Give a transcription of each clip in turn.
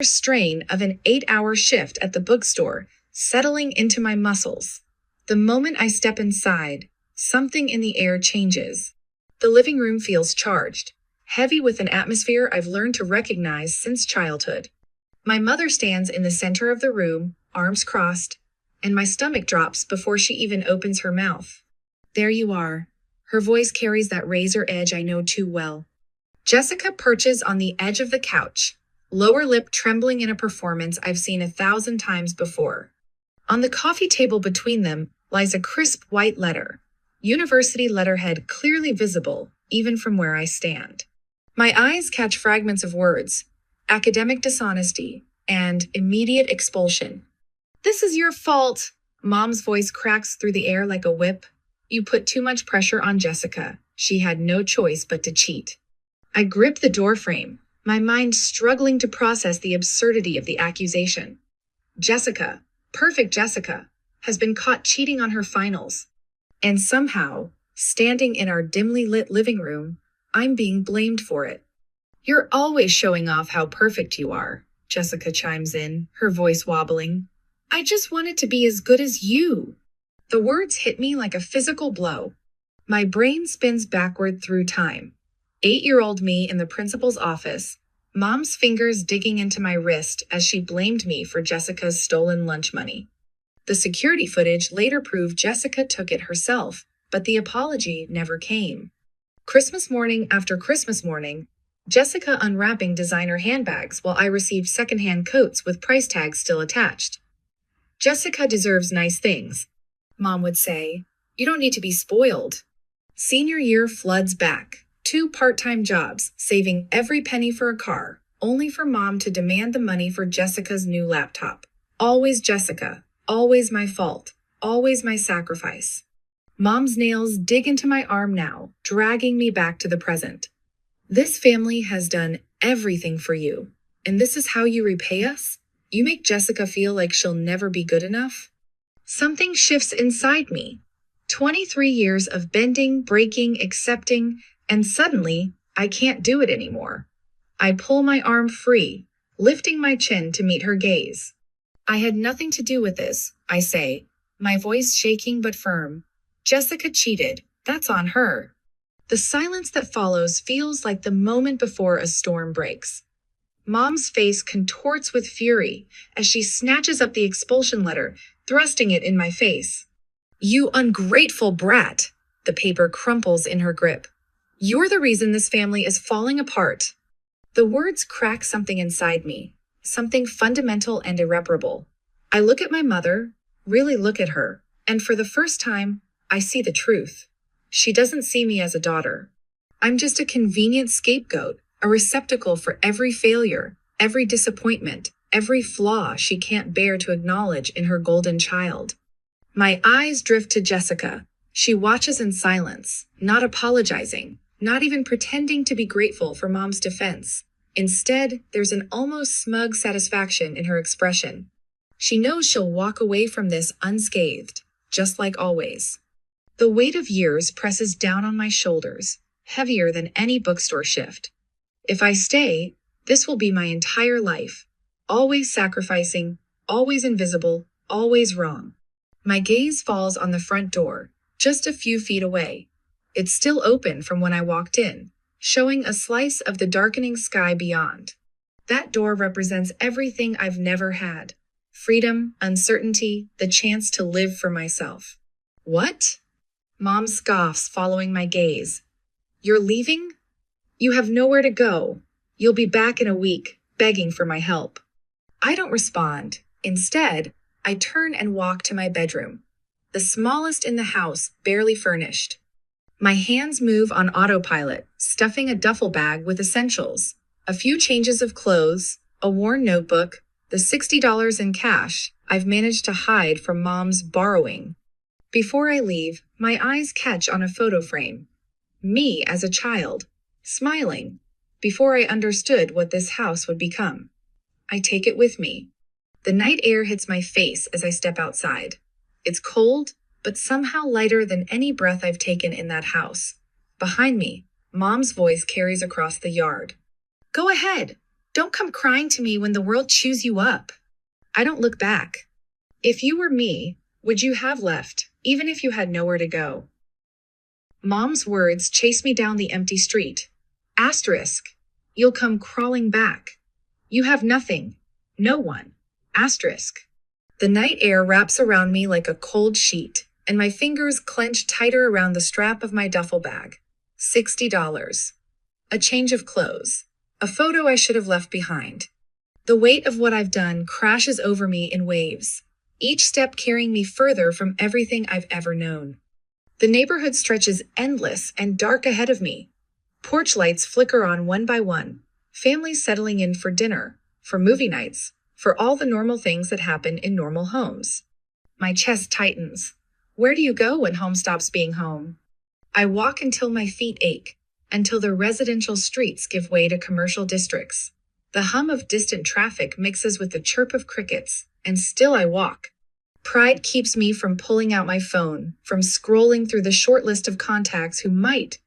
Strain of an 8-hour shift at the bookstore settling into my muscles. The moment I step inside, something in the air changes. The living room feels charged, heavy with an atmosphere I've learned to recognize since childhood. My mother stands in the center of the room, arms crossed, and my stomach drops before she even opens her mouth. There you are. Her voice carries that razor edge I know too well. Jessica perches on the edge of the couch, lower lip trembling in a performance I've seen 1,000 times before. On the coffee table between them lies a crisp white letter, university letterhead clearly visible even from where I stand. My eyes catch fragments of words, academic dishonesty, and immediate expulsion. "This is your fault." Mom's voice cracks through the air like a whip. "You put too much pressure on Jessica. She had no choice but to cheat." I grip the doorframe, my mind struggling to process the absurdity of the accusation. Jessica, perfect Jessica, has been caught cheating on her finals. And somehow, standing in our dimly lit living room, I'm being blamed for it. "You're always showing off how perfect you are," Jessica chimes in, her voice wobbling. "I just wanted to be as good as you." The words hit me like a physical blow. My brain spins backward through time. 8-year-old me in the principal's office, Mom's fingers digging into my wrist as she blamed me for Jessica's stolen lunch money. The security footage later proved Jessica took it herself, but the apology never came. Christmas morning after Christmas morning, Jessica unwrapping designer handbags while I received secondhand coats with price tags still attached. "Jessica deserves nice things," Mom would say. "You don't need to be spoiled." Senior year floods back. 2 part-time jobs, saving every penny for a car, only for Mom to demand the money for Jessica's new laptop. Always Jessica, always my fault, always my sacrifice. Mom's nails dig into my arm now, dragging me back to the present. "This family has done everything for you, and this is how you repay us? You make Jessica feel like she'll never be good enough?" Something shifts inside me. 23 years of bending, breaking, accepting, and suddenly, I can't do it anymore. I pull my arm free, lifting my chin to meet her gaze. "I had nothing to do with this," I say, my voice shaking but firm. "Jessica cheated. That's on her." The silence that follows feels like the moment before a storm breaks. Mom's face contorts with fury as she snatches up the expulsion letter, thrusting it in my face. "You ungrateful brat!" The paper crumples in her grip. "You're the reason this family is falling apart." The words crack something inside me, something fundamental and irreparable. I look at my mother, really look at her, and for the first time, I see the truth. She doesn't see me as a daughter. I'm just a convenient scapegoat, a receptacle for every failure, every disappointment, every flaw she can't bear to acknowledge in her golden child. My eyes drift to Jessica. She watches in silence, not apologizing, not even pretending to be grateful for Mom's defense. Instead, there's an almost smug satisfaction in her expression. She knows she'll walk away from this unscathed, just like always. The weight of years presses down on my shoulders, heavier than any bookstore shift. If I stay, this will be my entire life. Always sacrificing, always invisible, always wrong. My gaze falls on the front door, just a few feet away. It's still open from when I walked in, showing a slice of the darkening sky beyond. That door represents everything I've never had. Freedom, uncertainty, the chance to live for myself. "What?" Mom scoffs, following my gaze. "You're leaving? You have nowhere to go. You'll be back in a week, begging for my help." I don't respond. Instead, I turn and walk to my bedroom, the smallest in the house, barely furnished. My hands move on autopilot, stuffing a duffel bag with essentials, a few changes of clothes, a worn notebook, the $60 in cash I've managed to hide from Mom's borrowing. Before I leave, my eyes catch on a photo frame. Me as a child, smiling, before I understood what this house would become. I take it with me. The night air hits my face as I step outside. It's cold, but somehow lighter than any breath I've taken in that house. Behind me, Mom's voice carries across the yard. "Go ahead. Don't come crying to me when the world chews you up. I don't look back. If you were me, would you have left, even if you had nowhere to go? Mom's words chase me down the empty street. Asterisk. You'll come crawling back. You have nothing. No one. Asterisk. The night air wraps around me like a cold sheet, and my fingers clench tighter around the strap of my duffel bag. $60. A change of clothes. A photo I should have left behind. The weight of what I've done crashes over me in waves, each step carrying me further from everything I've ever known. The neighborhood stretches endless and dark ahead of me. Porch lights flicker on one by one, families settling in for dinner, for movie nights, for all the normal things that happen in normal homes. My chest tightens. Where do you go when home stops being home? I walk until my feet ache, until the residential streets give way to commercial districts. The hum of distant traffic mixes with the chirp of crickets, and still I walk. Pride keeps me from pulling out my phone, from scrolling through the short list of contacts who might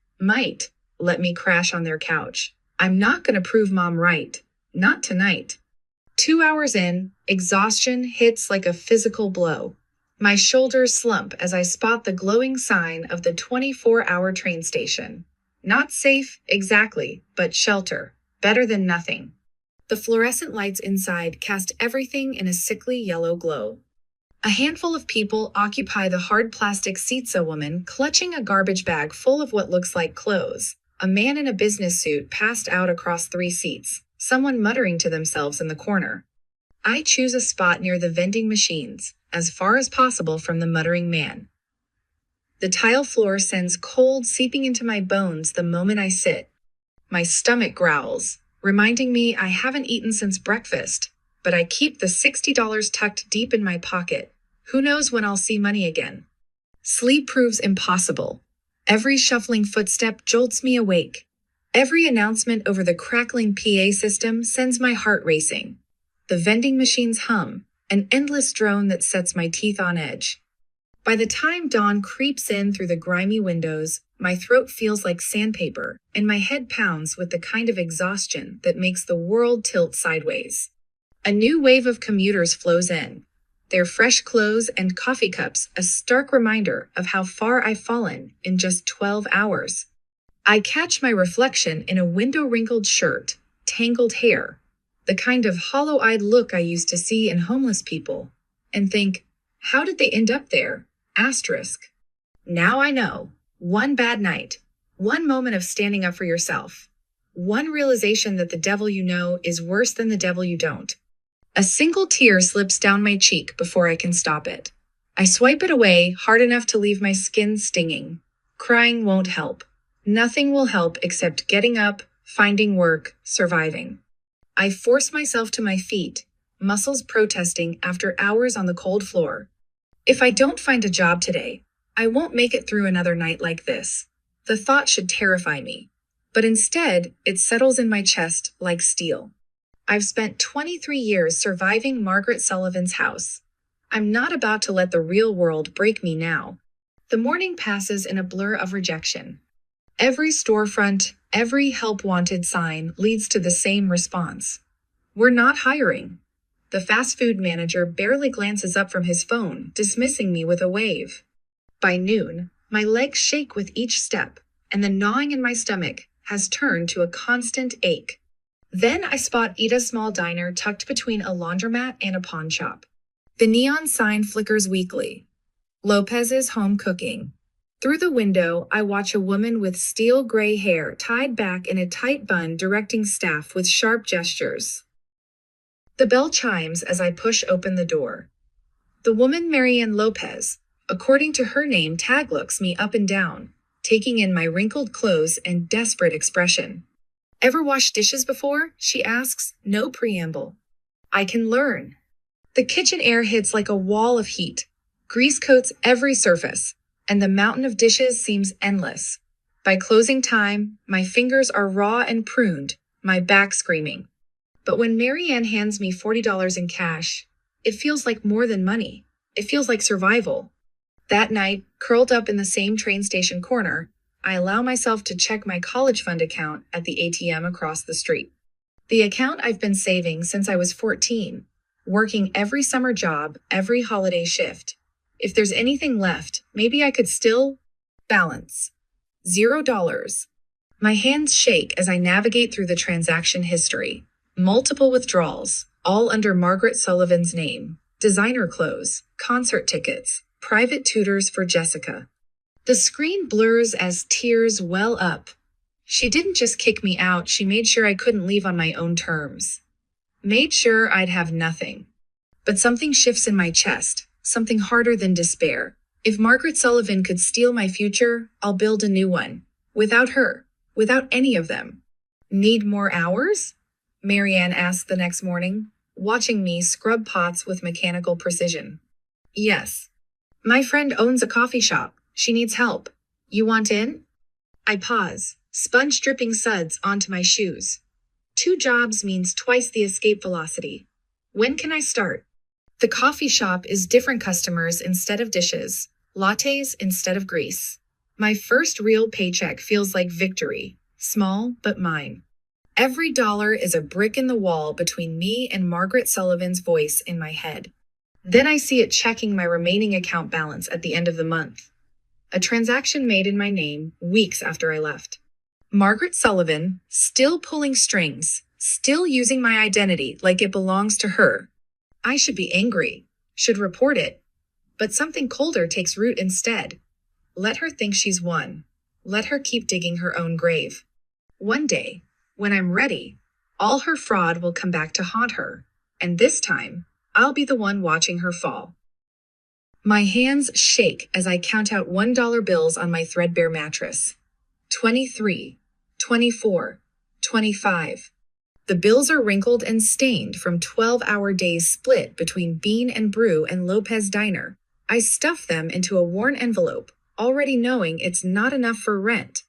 let me crash on their couch. I'm not going to prove Mom right. Not tonight. 2 hours in, exhaustion hits like a physical blow. My shoulders slump as I spot the glowing sign of the 24-hour train station. Not safe, exactly, but shelter. Better than nothing. The fluorescent lights inside cast everything in a sickly yellow glow. A handful of people occupy the hard plastic seats, a woman clutching a garbage bag full of what looks like clothes. A man in a business suit passed out across 3 seats, someone muttering to themselves in the corner. I choose a spot near the vending machines, as far as possible from the muttering man. The tile floor sends cold seeping into my bones the moment I sit. My stomach growls, reminding me I haven't eaten since breakfast, but I keep the $60 tucked deep in my pocket. Who knows when I'll see money again? Sleep proves impossible. Every shuffling footstep jolts me awake. Every announcement over the crackling PA system sends my heart racing. The vending machines hum, an endless drone that sets my teeth on edge. By the time dawn creeps in through the grimy windows, my throat feels like sandpaper, and my head pounds with the kind of exhaustion that makes the world tilt sideways. A new wave of commuters flows in, their fresh clothes and coffee cups a stark reminder of how far I've fallen in just 12 hours. I catch my reflection in a window-wrinkled shirt, tangled hair, the kind of hollow-eyed look I used to see in homeless people, and think, how did they end up there? Asterisk. Now I know. One bad night. One moment of standing up for yourself. One realization that the devil you know is worse than the devil you don't. A single tear slips down my cheek before I can stop it. I swipe it away hard enough to leave my skin stinging. Crying won't help. Nothing will help except getting up, finding work, surviving. I force myself to my feet, muscles protesting after hours on the cold floor. If I don't find a job today, I won't make it through another night like this. The thought should terrify me, but instead, it settles in my chest like steel. I've spent 23 years surviving Margaret Sullivan's house. I'm not about to let the real world break me now. The morning passes in a blur of rejection. Every storefront, every help-wanted sign leads to the same response. We're not hiring. The fast food manager barely glances up from his phone, dismissing me with a wave. By noon, my legs shake with each step, and the gnawing in my stomach has turned to a constant ache. Then I spot Ida's small diner tucked between a laundromat and a pawn shop. The neon sign flickers weakly. Lopez's Home Cooking. Through the window, I watch a woman with steel gray hair tied back in a tight bun directing staff with sharp gestures. The bell chimes as I push open the door. The woman Marianne Lopez, according to her name, tag looks me up and down, taking in my wrinkled clothes and desperate expression. Ever washed dishes before? She asks, no preamble. I can learn. The kitchen air hits like a wall of heat. Grease coats every surface, and the mountain of dishes seems endless. By closing time, my fingers are raw and pruned, my back screaming. But when Marianne hands me $40 in cash, it feels like more than money. It feels like survival. That night, curled up in the same train station corner, I allow myself to check my college fund account at the ATM across the street. The account I've been saving since I was 14, working every summer job, every holiday shift. If there's anything left, maybe I could still balance. $0. My hands shake as I navigate through the transaction history. Multiple withdrawals, all under Margaret Sullivan's name. Designer clothes, concert tickets, private tutors for Jessica. The screen blurs as tears well up. She didn't just kick me out, she made sure I couldn't leave on my own terms. Made sure I'd have nothing. But something shifts in my chest, something harder than despair. If Margaret Sullivan could steal my future, I'll build a new one. Without her. Without any of them. Need more hours? Marianne asked the next morning, watching me scrub pots with mechanical precision. Yes. My friend owns a coffee shop. She needs help. You want in? I pause, sponge dripping suds onto my shoes. 2 jobs means twice the escape velocity. When can I start? The coffee shop is different customers instead of dishes, lattes instead of grease. My first real paycheck feels like victory, small but mine. Every dollar is a brick in the wall between me and Margaret Sullivan's voice in my head. Then I see it checking my remaining account balance at the end of the month. A transaction made in my name weeks after I left. Margaret Sullivan, still pulling strings, still using my identity like it belongs to her. I should be angry, should report it. But something colder takes root instead. Let her think she's won. Let her keep digging her own grave. One day, when I'm ready, all her fraud will come back to haunt her, and this time, I'll be the one watching her fall. My hands shake as I count out $1 bills on my threadbare mattress. 23, 24, 25. The bills are wrinkled and stained from 12-hour days split between Bean and Brew and Lopez Diner. I stuff them into a worn envelope, already knowing it's not enough for rent.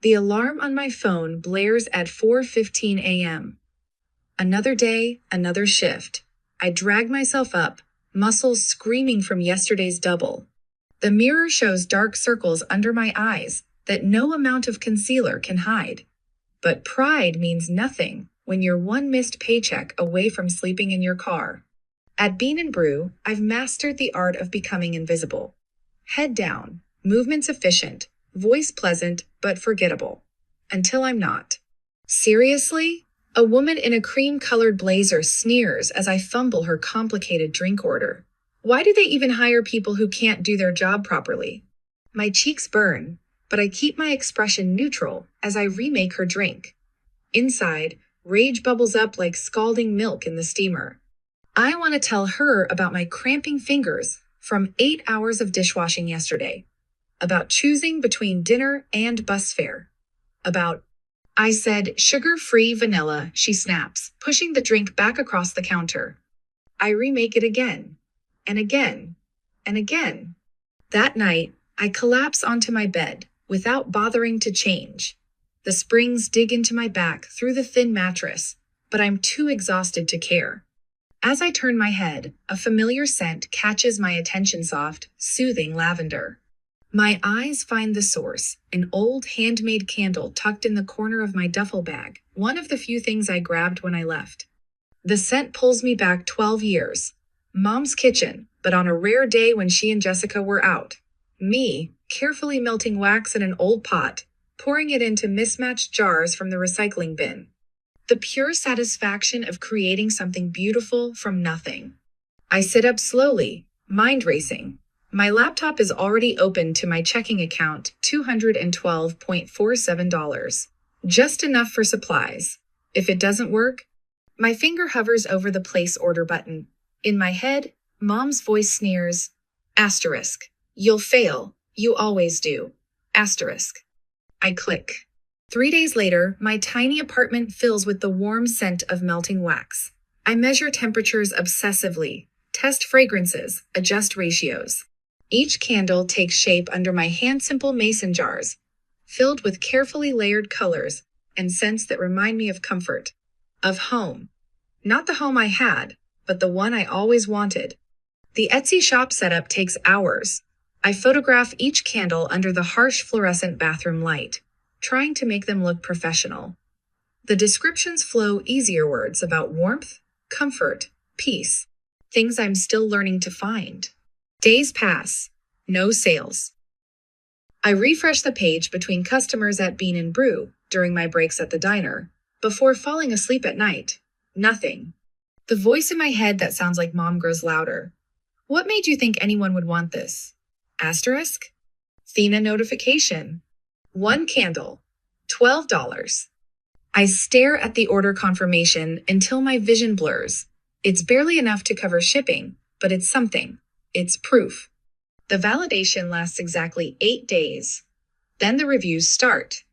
The alarm on my phone blares at 4:15 a.m. Another day, another shift. I drag myself up, muscles screaming from yesterday's double. The mirror shows dark circles under my eyes that no amount of concealer can hide. But pride means nothing when you're one missed paycheck away from sleeping in your car. At Bean and Brew, I've mastered the art of becoming invisible. Head down, movements efficient, voice pleasant but forgettable. Until I'm not. Seriously? A woman in a cream-colored blazer sneers as I fumble her complicated drink order. Why do they even hire people who can't do their job properly? My cheeks burn, but I keep my expression neutral as I remake her drink. Inside, rage bubbles up like scalding milk in the steamer. I want to tell her about my cramping fingers from 8 hours of dishwashing yesterday. About choosing between dinner and bus fare. I said, sugar-free vanilla, she snaps, pushing the drink back across the counter. I remake it again, and again, and again. That night, I collapse onto my bed without bothering to change. The springs dig into my back through the thin mattress, but I'm too exhausted to care. As I turn my head, a familiar scent catches my attention, soft, soothing lavender. My eyes find the source, an old handmade candle tucked in the corner of my duffel bag, one of the few things I grabbed when I left. The scent pulls me back 12 years. Mom's kitchen, but on a rare day when she and Jessica were out. Me, carefully melting wax in an old pot, pouring it into mismatched jars from the recycling bin. The pure satisfaction of creating something beautiful from nothing. I sit up slowly, mind racing. My laptop is already open to my checking account, $212.47. Just enough for supplies. If it doesn't work, my finger hovers over the place order button. In my head, Mom's voice sneers, asterisk. You'll fail. You always do. Asterisk. I click. 3 days later, my tiny apartment fills with the warm scent of melting wax. I measure temperatures obsessively, test fragrances, adjust ratios. Each candle takes shape under my hand-simple mason jars, filled with carefully layered colors and scents that remind me of comfort, of home. Not the home I had, but the one I always wanted. The Etsy shop setup takes hours. I photograph each candle under the harsh fluorescent bathroom light, trying to make them look professional. The descriptions flow easier words about warmth, comfort, peace, things I'm still learning to find. Days pass. No sales. I refresh the page between customers at Bean and Brew during my breaks at the diner. Before falling asleep at night, nothing. The voice in my head that sounds like mom grows louder. What made you think anyone would want this? Asterisk? Thena notification. 1 candle. $12. I stare at the order confirmation until my vision blurs. It's barely enough to cover shipping, but it's something. It's proof. The validation lasts exactly 8 days. Then the reviews start.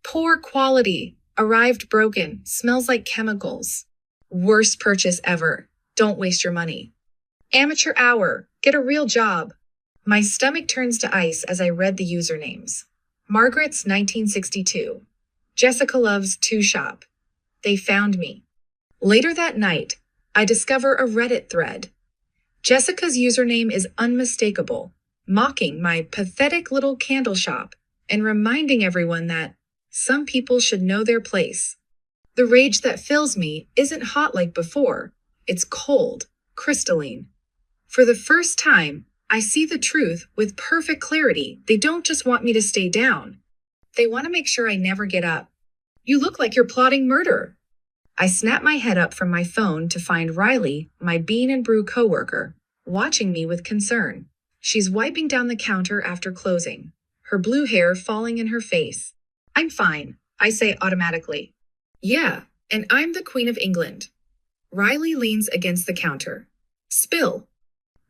Poor quality. Arrived broken. Smells like chemicals. Worst purchase ever. Don't waste your money. Amateur hour. Get a real job. My stomach turns to ice as I read the usernames. Margaret's 1962. Jessica Love's 2 Shop. They found me. Later that night, I discover a Reddit thread. Jessica's username is unmistakable, mocking my pathetic little candle shop and reminding everyone that some people should know their place. The rage that fills me isn't hot like before. It's cold, crystalline. For the first time, I see the truth with perfect clarity. They don't just want me to stay down. They want to make sure I never get up. You look like you're plotting murder. I snap my head up from my phone to find Riley, my Bean and Brew coworker, watching me with concern. She's wiping down the counter after closing, her blue hair falling in her face. I'm fine, I say automatically. Yeah, and I'm the Queen of England. Riley leans against the counter. Spill.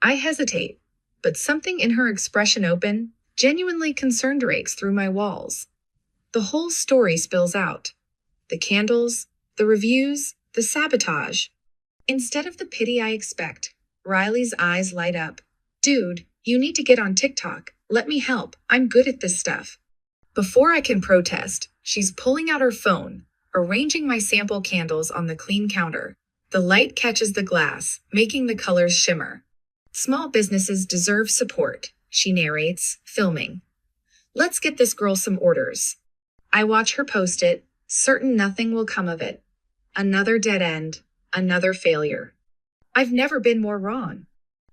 I hesitate, but something in her expression genuinely concerned rakes through my walls. The whole story spills out. The candles, the reviews, the sabotage. Instead of the pity I expect, Riley's eyes light up. Dude, you need to get on TikTok. Let me help. I'm good at this stuff. Before I can protest, she's pulling out her phone, arranging my sample candles on the clean counter. The light catches the glass, making the colors shimmer. Small businesses deserve support, she narrates, filming. Let's get this girl some orders. I watch her post it, certain nothing will come of it. Another dead end, another failure. I've never been more wrong.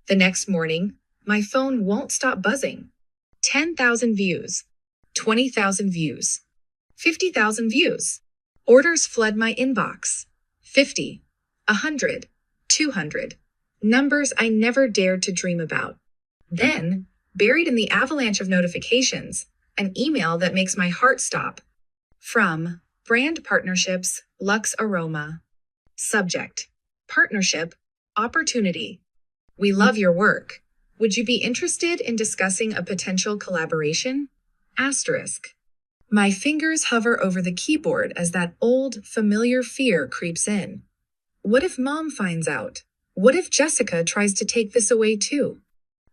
The next morning, my phone won't stop buzzing. 10,000 views, 20,000 views, 50,000 views. Orders flood my inbox. 50, 100, 200. Numbers I never dared to dream about. Then, buried in the avalanche of notifications, an email that makes my heart stop. From Brand Partnerships, Lux Aroma. Subject: Partnership, Opportunity. We love your work. Would you be interested in discussing a potential collaboration? Asterisk. My fingers hover over the keyboard as that old, familiar fear creeps in. What if Mom finds out? What if Jessica tries to take this away too?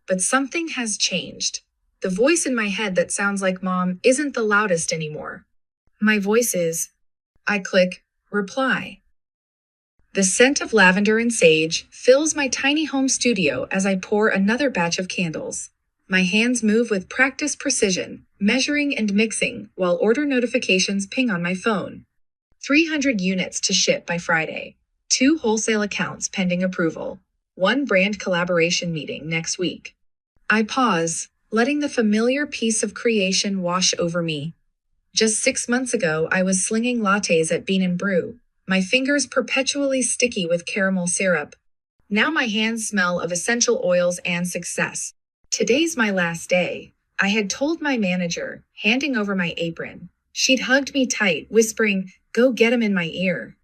But something has changed. The voice in my head that sounds like Mom isn't the loudest anymore. My voice is. I click reply. The scent of lavender and sage fills my tiny home studio as I pour another batch of candles. My hands move with practiced precision, measuring and mixing while order notifications ping on my phone. 300 units to ship by Friday. 2 wholesale accounts pending approval. 1 brand collaboration meeting next week. I pause, letting the familiar piece of creation wash over me. Just 6 months ago, I was slinging lattes at Bean and Brew, my fingers perpetually sticky with caramel syrup. Now my hands smell of essential oils and success. Today's my last day. I had told my manager, handing over my apron. She'd hugged me tight, whispering, "Go get him," in my ear.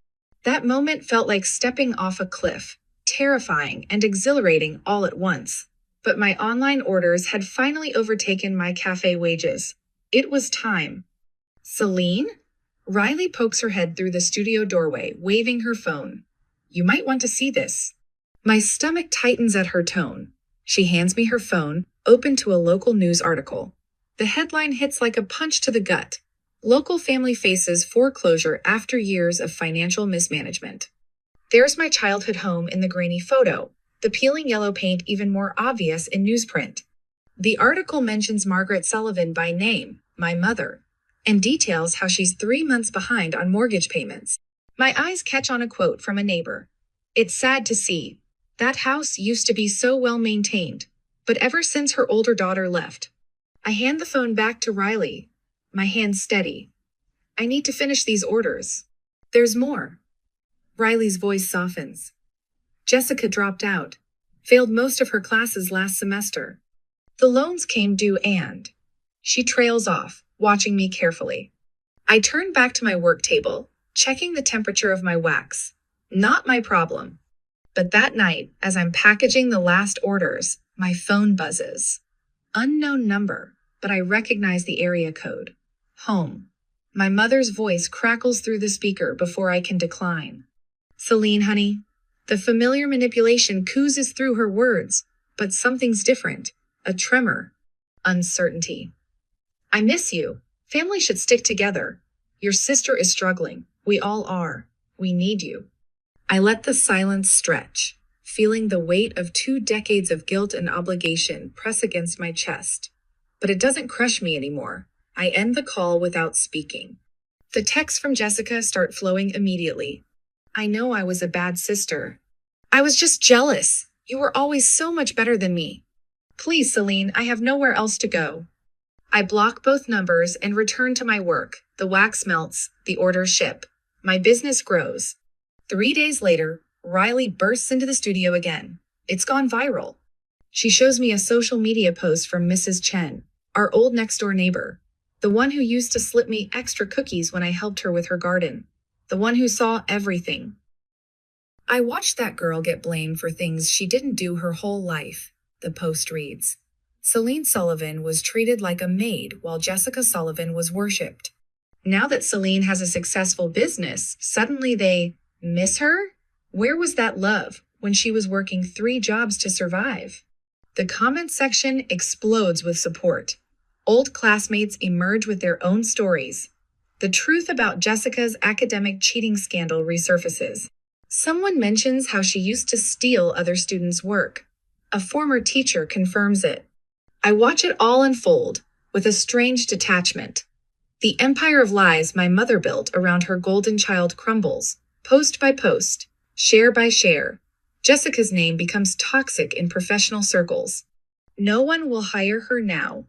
That moment felt like stepping off a cliff, terrifying and exhilarating all at once. But my online orders had finally overtaken my cafe wages. It was time. Celine? Riley pokes her head through the studio doorway, waving her phone. You might want to see this. My stomach tightens at her tone. She hands me her phone, open to a local news article. The headline hits like a punch to the gut. Local family faces foreclosure after years of financial mismanagement. There's my childhood home in the grainy photo, the peeling yellow paint even more obvious in newsprint. The article mentions Margaret Sullivan by name, my mother, and details how she's 3 months behind on mortgage payments. My eyes catch on a quote from a neighbor. It's sad to see. That house used to be so well maintained, but ever since her older daughter left. I hand the phone back to Riley, my hands steady. I need to finish these orders. There's more. Riley's voice softens. Jessica dropped out, failed most of her classes last semester. The loans came due and she trails off, watching me carefully. I turn back to my work table, checking the temperature of my wax. Not my problem. But that night, as I'm packaging the last orders, my phone buzzes. Unknown number, but I recognize the area code. Home. My mother's voice crackles through the speaker before I can decline. Celine, honey. The familiar manipulation oozes through her words, but something's different. A tremor. Uncertainty. I miss you. Family should stick together. Your sister is struggling. We all are. We need you. I let the silence stretch, feeling the weight of 2 decades of guilt and obligation press against my chest. But it doesn't crush me anymore. I end the call without speaking. The texts from Jessica start flowing immediately. I know I was a bad sister. I was just jealous. You were always so much better than me. Please, Celine, I have nowhere else to go. I block both numbers and return to my work. The wax melts, the orders ship. My business grows. 3 days later, Riley bursts into the studio again. It's gone viral. She shows me a social media post from Mrs. Chen, our old next-door neighbor, the one who used to slip me extra cookies when I helped her with her garden, the one who saw everything. I watched that girl get blamed for things she didn't do her whole life, the post reads. Celine Sullivan was treated like a maid while Jessica Sullivan was worshipped. Now that Celine has a successful business, suddenly they miss her? Where was that love when she was working 3 jobs to survive? The comment section explodes with support. Old classmates emerge with their own stories. The truth about Jessica's academic cheating scandal resurfaces. Someone mentions how she used to steal other students' work. A former teacher confirms it. I watch it all unfold with a strange detachment. The empire of lies my mother built around her golden child crumbles. Post by post, share by share, Jessica's name becomes toxic in professional circles. No one will hire her now.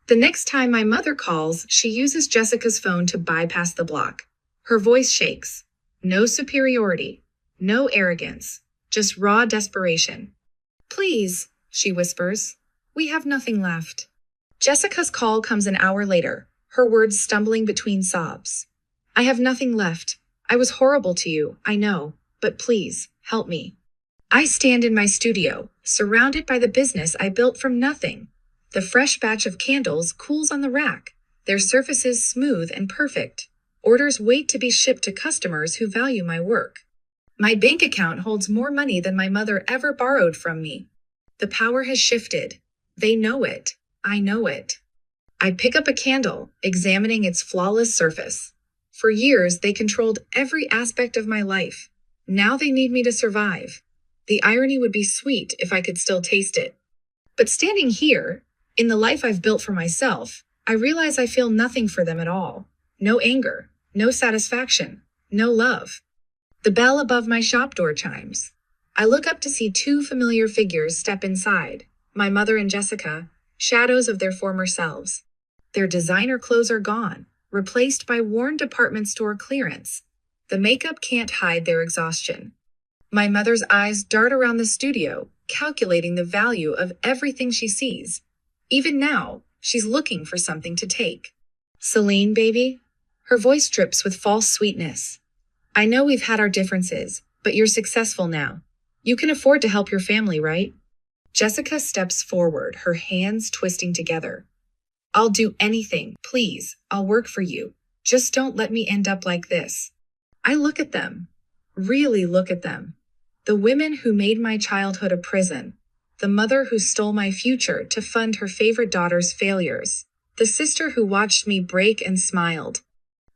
The next time my mother calls, she uses Jessica's phone to bypass the block. Her voice shakes. No superiority, no arrogance, just raw desperation. Please, she whispers, we have nothing left. Jessica's call comes an hour later, her words stumbling between sobs. I have nothing left. I was horrible to you, I know, but please, help me. I stand in my studio, surrounded by the business I built from nothing. The fresh batch of candles cools on the rack, their surfaces smooth and perfect. Orders wait to be shipped to customers who value my work. My bank account holds more money than my mother ever borrowed from me. The power has shifted. They know it. I know it. I pick up a candle, examining its flawless surface. For years, they controlled every aspect of my life. Now they need me to survive. The irony would be sweet if I could still taste it. But standing here, in the life I've built for myself, I realize I feel nothing for them at all. No anger, no satisfaction, no love. The bell above my shop door chimes. I look up to see 2 familiar figures step inside, my mother and Jessica, shadows of their former selves. Their designer clothes are gone, replaced by worn department store clearance. The makeup can't hide their exhaustion. My mother's eyes dart around the studio, calculating the value of everything she sees. Even now, she's looking for something to take. Celine, baby? Her voice drips with false sweetness. I know we've had our differences, but you're successful now. You can afford to help your family, right? Jessica steps forward, her hands twisting together. I'll do anything, please. I'll work for you. Just don't let me end up like this. I look at them. Really look at them. The women who made my childhood a prison. The mother who stole my future to fund her favorite daughter's failures. The sister who watched me break and smiled.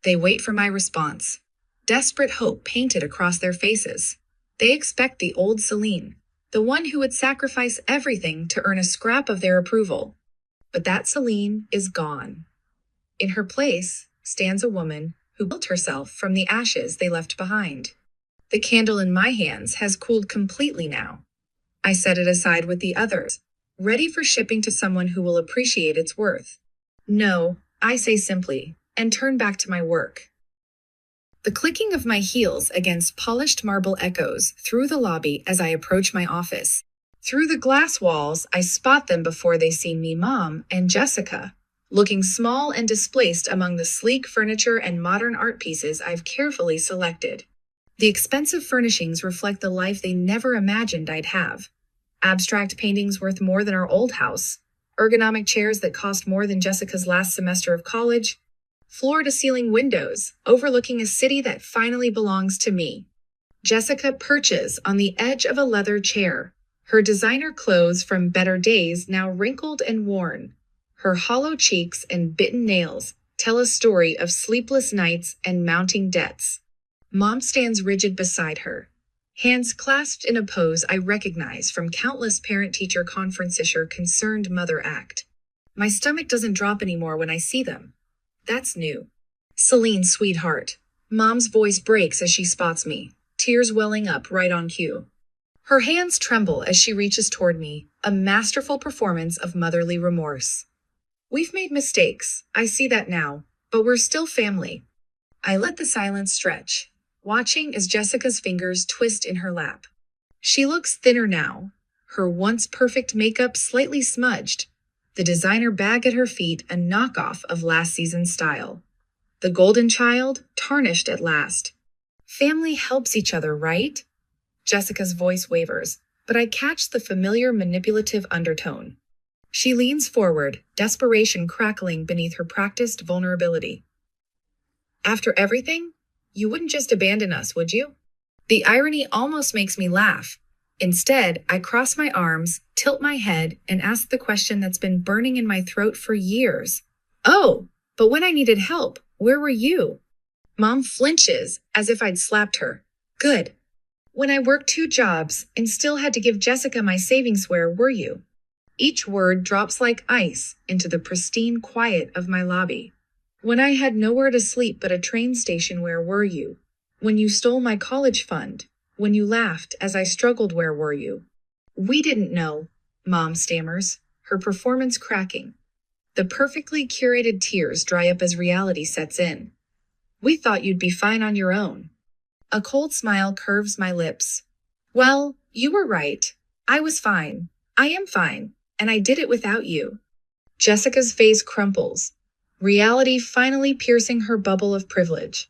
They wait for my response. Desperate hope painted across their faces. They expect the old Celine, the one who would sacrifice everything to earn a scrap of their approval. But that Celine is gone. In her place stands a woman who built herself from the ashes they left behind. The candle in my hands has cooled completely now. I set it aside with the others, ready for shipping to someone who will appreciate its worth. No, I say simply, and turn back to my work. The clicking of my heels against polished marble echoes through the lobby as I approach my office. Through the glass walls, I spot them before they see me, Mom and Jessica, looking small and displaced among the sleek furniture and modern art pieces I've carefully selected. The expensive furnishings reflect the life they never imagined I'd have. Abstract paintings worth more than our old house, ergonomic chairs that cost more than Jessica's last semester of college, floor-to-ceiling windows overlooking a city that finally belongs to me. Jessica perches on the edge of a leather chair, her designer clothes from better days now wrinkled and worn. Her hollow cheeks and bitten nails tell a story of sleepless nights and mounting debts. Mom stands rigid beside her, hands clasped in a pose I recognize from countless parent-teacher conference-ish concerned mother act. My stomach doesn't drop anymore when I see them. That's new. Celine, sweetheart. Mom's voice breaks as she spots me, tears welling up right on cue. Her hands tremble as she reaches toward me, a masterful performance of motherly remorse. We've made mistakes, I see that now, but we're still family. I let the silence stretch, watching as Jessica's fingers twist in her lap. She looks thinner now, her once perfect makeup slightly smudged, the designer bag at her feet a knockoff of last season's style. The golden child tarnished at last. Family helps each other, right? Jessica's voice wavers, but I catch the familiar manipulative undertone. She leans forward, desperation crackling beneath her practiced vulnerability. After everything, you wouldn't just abandon us, would you? The irony almost makes me laugh. Instead, I cross my arms, tilt my head, and ask the question that's been burning in my throat for years. Oh, but when I needed help, where were you? Mom flinches, as if I'd slapped her. Good. When I worked 2 jobs and still had to give Jessica my savings, where were you? Each word drops like ice into the pristine quiet of my lobby. When I had nowhere to sleep but a train station, where were you? When you stole my college fund? When you laughed as I struggled, where were you? We didn't know, Mom stammers, her performance cracking. The perfectly curated tears dry up as reality sets in. We thought you'd be fine on your own. A cold smile curves my lips. Well, you were right. I was fine. I am fine. And I did it without you. Jessica's face crumples, reality finally piercing her bubble of privilege.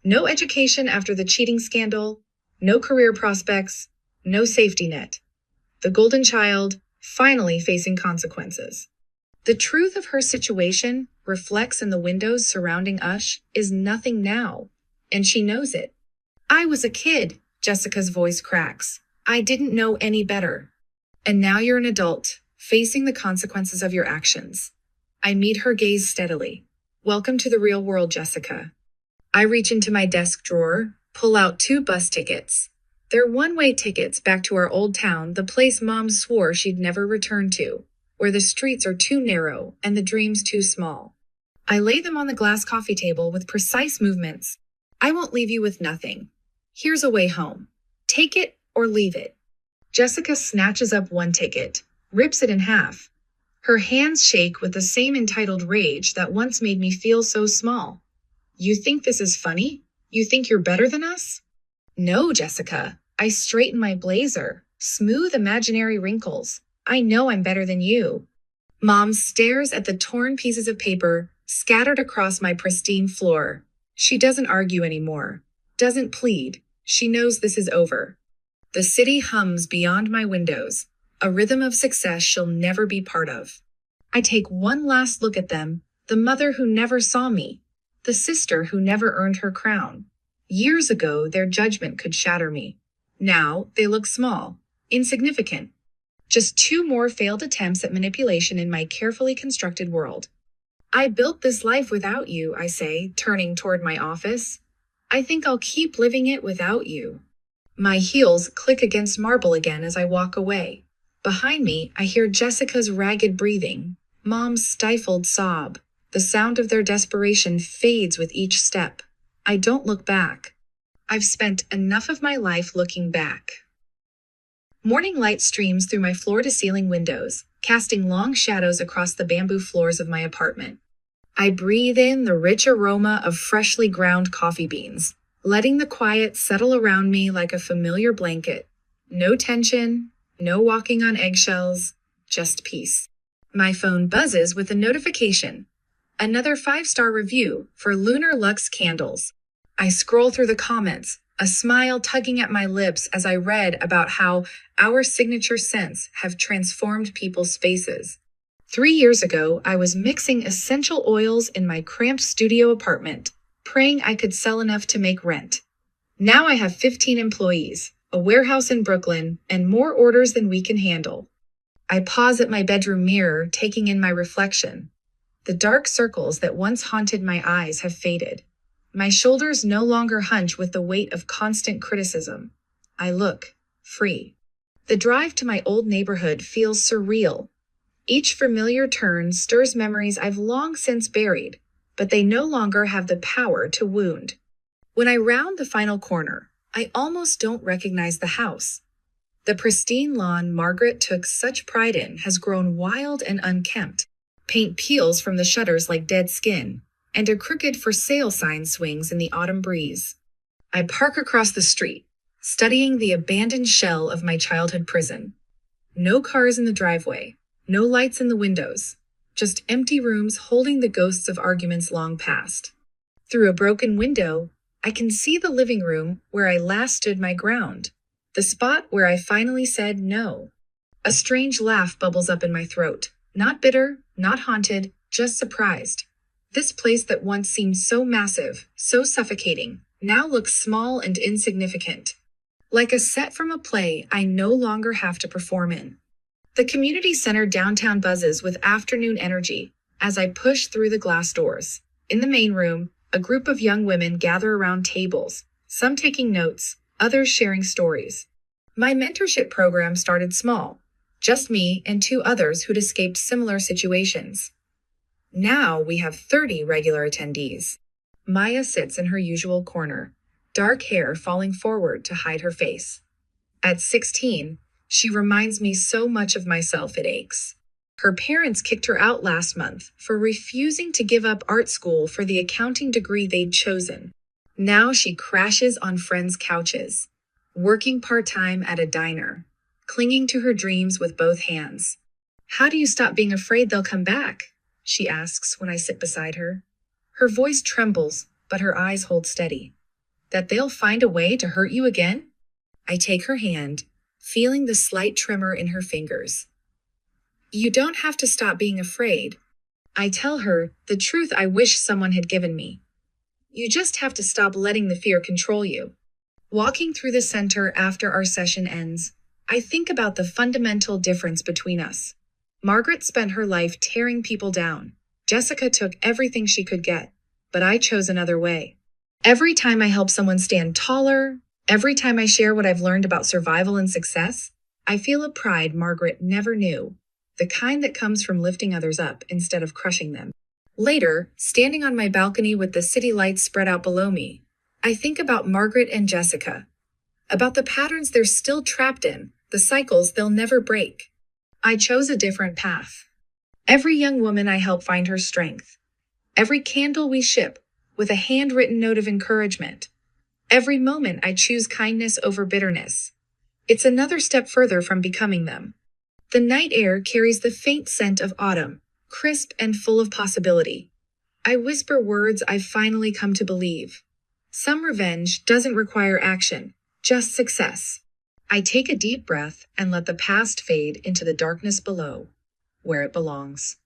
No education after the cheating scandal, no career prospects, no safety net. The golden child finally facing consequences. The truth of her situation reflects in the windows surrounding us is nothing now, and she knows it. I was a kid, Jessica's voice cracks. I didn't know any better. And now you're an adult, facing the consequences of your actions. I meet her gaze steadily. Welcome to the real world, Jessica. I reach into my desk drawer, pull out 2 bus tickets. They're one-way tickets back to our old town, the place Mom swore she'd never return to, where the streets are too narrow and the dreams too small. I lay them on the glass coffee table with precise movements. I won't leave you with nothing. Here's a way home. Take it or leave it. Jessica snatches up one ticket, rips it in half. Her hands shake with the same entitled rage that once made me feel so small. You think this is funny? You think you're better than us? No, Jessica. I straighten my blazer, smooth imaginary wrinkles. I know I'm better than you. Mom stares at the torn pieces of paper scattered across my pristine floor. She doesn't argue anymore, doesn't plead. She knows this is over. The city hums beyond my windows, a rhythm of success she'll never be part of. I take one last look at them, the mother who never saw me, the sister who never earned her crown. Years ago, their judgment could shatter me. Now, they look small, insignificant. Just 2 more failed attempts at manipulation in my carefully constructed world. I built this life without you, I say, turning toward my office. I think I'll keep living it without you. My heels click against marble again as I walk away. Behind me, I hear Jessica's ragged breathing, Mom's stifled sob. The sound of their desperation fades with each step. I don't look back. I've spent enough of my life looking back. Morning light streams through my floor-to-ceiling windows, casting long shadows across the bamboo floors of my apartment. I breathe in the rich aroma of freshly ground coffee beans, letting the quiet settle around me like a familiar blanket. No tension, no walking on eggshells, just peace. My phone buzzes with a notification. Another 5-star review for Lunar Lux candles. I scroll through the comments, a smile tugging at my lips as I read about how our signature scents have transformed people's faces. 3 years ago, I was mixing essential oils in my cramped studio apartment, praying I could sell enough to make rent. Now I have 15 employees, a warehouse in Brooklyn, and more orders than we can handle. I pause at my bedroom mirror, taking in my reflection. The dark circles that once haunted my eyes have faded. My shoulders no longer hunch with the weight of constant criticism. I look free. The drive to my old neighborhood feels surreal. Each familiar turn stirs memories I've long since buried, but they no longer have the power to wound. When I round the final corner, I almost don't recognize the house. The pristine lawn Margaret took such pride in has grown wild and unkempt. Paint peels from the shutters like dead skin, and a crooked for sale sign swings in the autumn breeze. I park across the street, studying the abandoned shell of my childhood prison. No cars in the driveway, no lights in the windows, just empty rooms holding the ghosts of arguments long past. Through a broken window, I can see the living room where I last stood my ground, the spot where I finally said no. A strange laugh bubbles up in my throat, not bitter, not haunted, just surprised. This place that once seemed so massive, so suffocating, now looks small and insignificant. Like a set from a play I no longer have to perform in. The community center downtown buzzes with afternoon energy as I push through the glass doors. In the main room, a group of young women gather around tables, some taking notes, others sharing stories. My mentorship program started small, just me and 2 others who'd escaped similar situations. Now we have 30 regular attendees. Maya sits in her usual corner, dark hair falling forward to hide her face. At 16, she reminds me so much of myself it aches. Her parents kicked her out last month for refusing to give up art school for the accounting degree they'd chosen. Now she crashes on friends' couches, working part-time at a diner, clinging to her dreams with both hands. How do you stop being afraid they'll come back? She asks when I sit beside her. Her voice trembles, but her eyes hold steady. That they'll find a way to hurt you again? I take her hand, feeling the slight tremor in her fingers. You don't have to stop being afraid. I tell her the truth I wish someone had given me. You just have to stop letting the fear control you. Walking through the center after our session ends, I think about the fundamental difference between us. Margaret spent her life tearing people down. Jessica took everything she could get, but I chose another way. Every time I help someone stand taller, every time I share what I've learned about survival and success, I feel a pride Margaret never knew, the kind that comes from lifting others up instead of crushing them. Later, standing on my balcony with the city lights spread out below me, I think about Margaret and Jessica, about the patterns they're still trapped in, the cycles they'll never break. I chose a different path. Every young woman I help find her strength. Every candle we ship with a handwritten note of encouragement. Every moment I choose kindness over bitterness. It's another step further from becoming them. The night air carries the faint scent of autumn, crisp and full of possibility. I whisper words I've finally come to believe. Some revenge doesn't require action, just success. I take a deep breath and let the past fade into the darkness below, where it belongs.